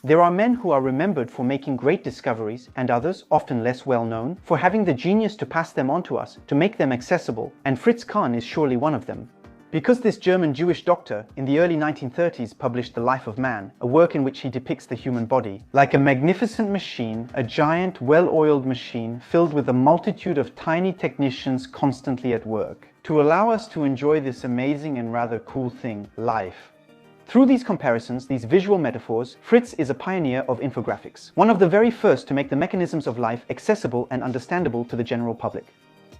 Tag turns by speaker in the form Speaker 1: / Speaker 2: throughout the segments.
Speaker 1: There are men who are remembered for making great discoveries, and others, often less well known, for having the genius to pass them on to us, to make them accessible, and Fritz Kahn is surely one of them. Because this German Jewish doctor in the early 1930s published The Life of Man, a work in which he depicts the human body like a magnificent machine, a giant, well-oiled machine filled with a multitude of tiny technicians constantly at work, to allow us to enjoy this amazing and rather cool thing, life. Through these comparisons, these visual metaphors, Fritz is a pioneer of infographics, one of the very first to make the mechanisms of life accessible and understandable to the general public.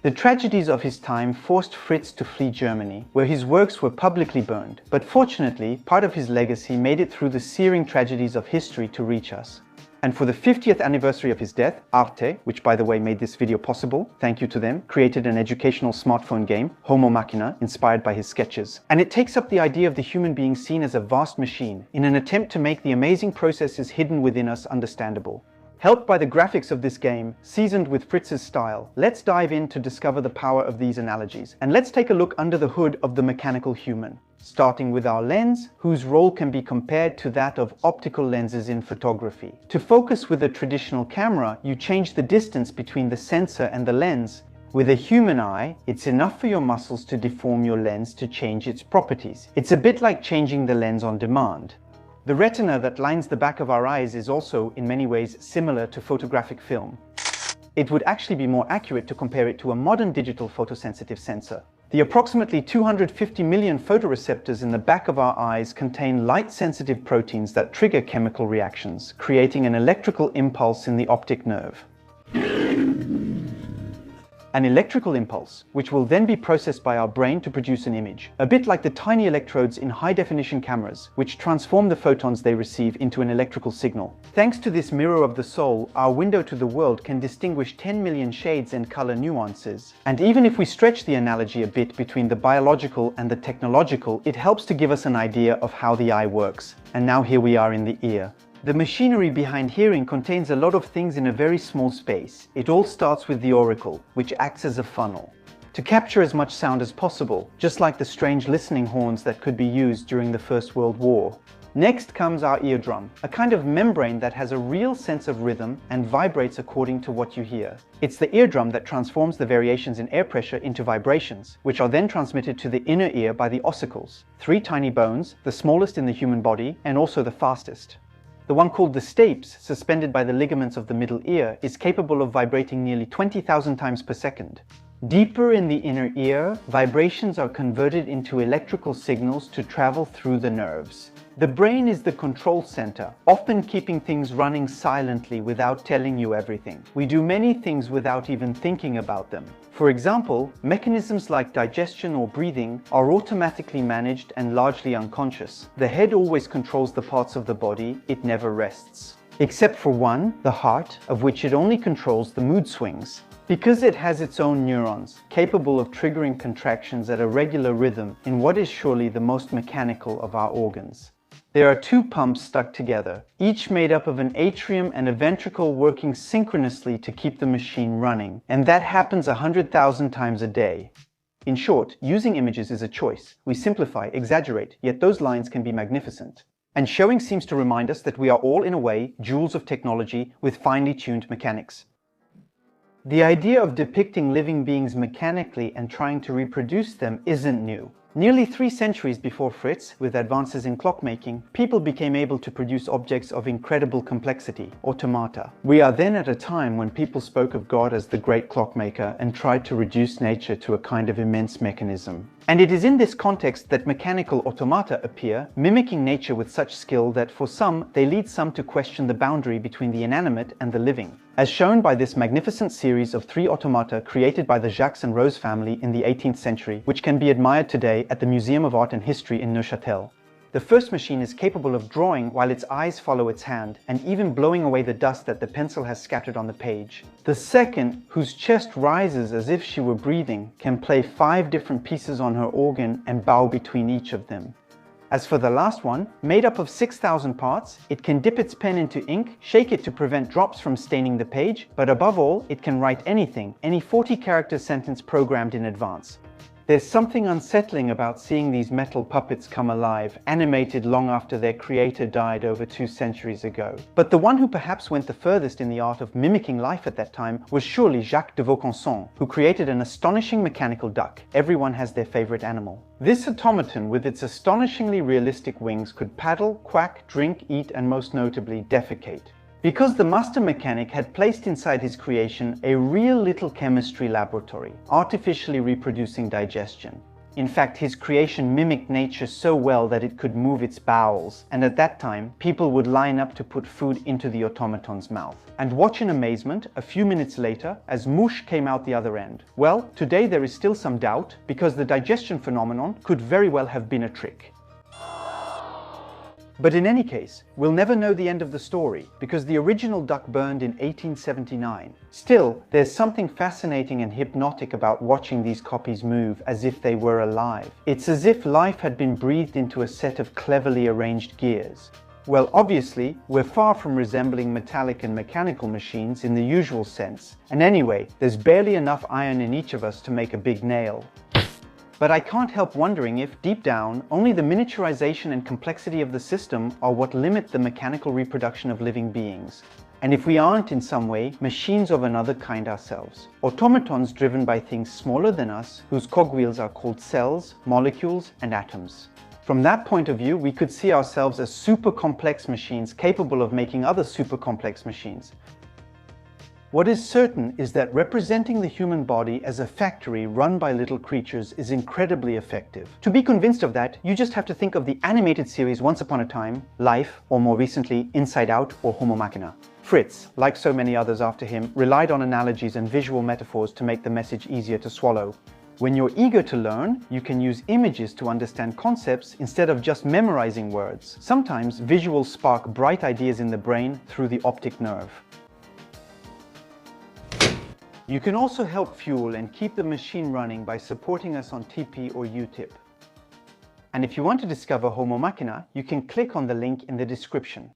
Speaker 1: The tragedies of his time forced Fritz to flee Germany, where his works were publicly burned, but fortunately, part of his legacy made it through the searing tragedies of history to reach us. And for the 50th anniversary of his death, Arte, which by the way made this video possible, thank you to them, created an educational smartphone game, Homo Machina, inspired by his sketches. And it takes up the idea of the human being seen as a vast machine, in an attempt to make the amazing processes hidden within us understandable. Helped by the graphics of this game, seasoned with Fritz's style, let's dive in to discover the power of these analogies. And let's take a look under the hood of the mechanical human. Starting with our lens, whose role can be compared to that of optical lenses in photography. To focus with a traditional camera, you change the distance between the sensor and the lens. With a human eye, it's enough for your muscles to deform your lens to change its properties. It's a bit like changing the lens on demand. The retina that lines the back of our eyes is also, in many ways, similar to photographic film. It would actually be more accurate to compare it to a modern digital photosensitive sensor. The approximately 250 million photoreceptors in the back of our eyes contain light-sensitive proteins that trigger chemical reactions, creating an electrical impulse in the optic nerve. An electrical impulse, which will then be processed by our brain to produce an image, a bit like the tiny electrodes in high-definition cameras, which transform the photons they receive into an electrical signal. Thanks to this mirror of the soul, our window to the world can distinguish 10 million shades and color nuances. And even if we stretch the analogy a bit between the biological and the technological, it helps to give us an idea of how the eye works. And now here we are in the ear. The machinery behind hearing contains a lot of things in a very small space. It all starts with the auricle, which acts as a funnel, to capture as much sound as possible, just like the strange listening horns that could be used during the First World War. Next comes our eardrum, a kind of membrane that has a real sense of rhythm and vibrates according to what you hear. It's the eardrum that transforms the variations in air pressure into vibrations, which are then transmitted to the inner ear by the ossicles, 3 tiny bones, the smallest in the human body and also the fastest. The one called the stapes, suspended by the ligaments of the middle ear, is capable of vibrating nearly 20,000 times per second. Deeper in the inner ear, vibrations are converted into electrical signals to travel through the nerves. The brain is the control center, often keeping things running silently without telling you everything. We do many things without even thinking about them. For example, mechanisms like digestion or breathing are automatically managed and largely unconscious. The head always controls the parts of the body, it never rests. Except for one, the heart, of which it only controls the mood swings. Because it has its own neurons, capable of triggering contractions at a regular rhythm in what is surely the most mechanical of our organs. There are 2 pumps stuck together, each made up of an atrium and a ventricle working synchronously to keep the machine running, and that happens 100,000 times a day. In short, using images is a choice. We simplify, exaggerate, yet those lines can be magnificent. And showing seems to remind us that we are all, in a way, jewels of technology with finely tuned mechanics. The idea of depicting living beings mechanically and trying to reproduce them isn't new. Nearly 3 centuries before Fritz, with advances in clockmaking, people became able to produce objects of incredible complexity, automata. We are then at a time when people spoke of God as the great clockmaker and tried to reduce nature to a kind of immense mechanism. And it is in this context that mechanical automata appear, mimicking nature with such skill that for some, they lead some to question the boundary between the inanimate and the living. As shown by this magnificent series of 3 automata created by the Jacques and Rose family in the 18th century, which can be admired today at the Museum of Art and History in Neuchâtel. The first machine is capable of drawing while its eyes follow its hand, and even blowing away the dust that the pencil has scattered on the page. The second, whose chest rises as if she were breathing, can play 5 different pieces on her organ and bow between each of them. As for the last one, made up of 6,000 parts, it can dip its pen into ink, shake it to prevent drops from staining the page, but above all, it can write anything, any 40-character sentence programmed in advance. There's something unsettling about seeing these metal puppets come alive, animated long after their creator died over 2 centuries ago. But the one who perhaps went the furthest in the art of mimicking life at that time was surely Jacques de Vaucanson, who created an astonishing mechanical duck. Everyone has their favorite animal. This automaton, with its astonishingly realistic wings, could paddle, quack, drink, eat, and most notably, defecate. Because the master mechanic had placed inside his creation a real little chemistry laboratory, artificially reproducing digestion. In fact, his creation mimicked nature so well that it could move its bowels, and at that time, people would line up to put food into the automaton's mouth. And watch in amazement, a few minutes later, as mush came out the other end. Well, today there is still some doubt, because the digestion phenomenon could very well have been a trick. But in any case, we'll never know the end of the story, because the original duck burned in 1879. Still, there's something fascinating and hypnotic about watching these copies move as if they were alive. It's as if life had been breathed into a set of cleverly arranged gears. Well, obviously, we're far from resembling metallic and mechanical machines in the usual sense. And anyway, there's barely enough iron in each of us to make a big nail. But I can't help wondering if, deep down, only the miniaturization and complexity of the system are what limit the mechanical reproduction of living beings. And if we aren't in some way machines of another kind ourselves. Automatons driven by things smaller than us, whose cogwheels are called cells, molecules, and atoms. From that point of view, we could see ourselves as super complex machines capable of making other super complex machines. What is certain is that representing the human body as a factory run by little creatures is incredibly effective. To be convinced of that, you just have to think of the animated series Once Upon a Time, Life, or more recently, Inside Out or Homo Machina. Fritz, like so many others after him, relied on analogies and visual metaphors to make the message easier to swallow. When you're eager to learn, you can use images to understand concepts instead of just memorizing words. Sometimes visuals spark bright ideas in the brain through the optic nerve. You can also help fuel and keep the machine running by supporting us on TP or Utip. And if you want to discover Homo Machina, you can click on the link in the description.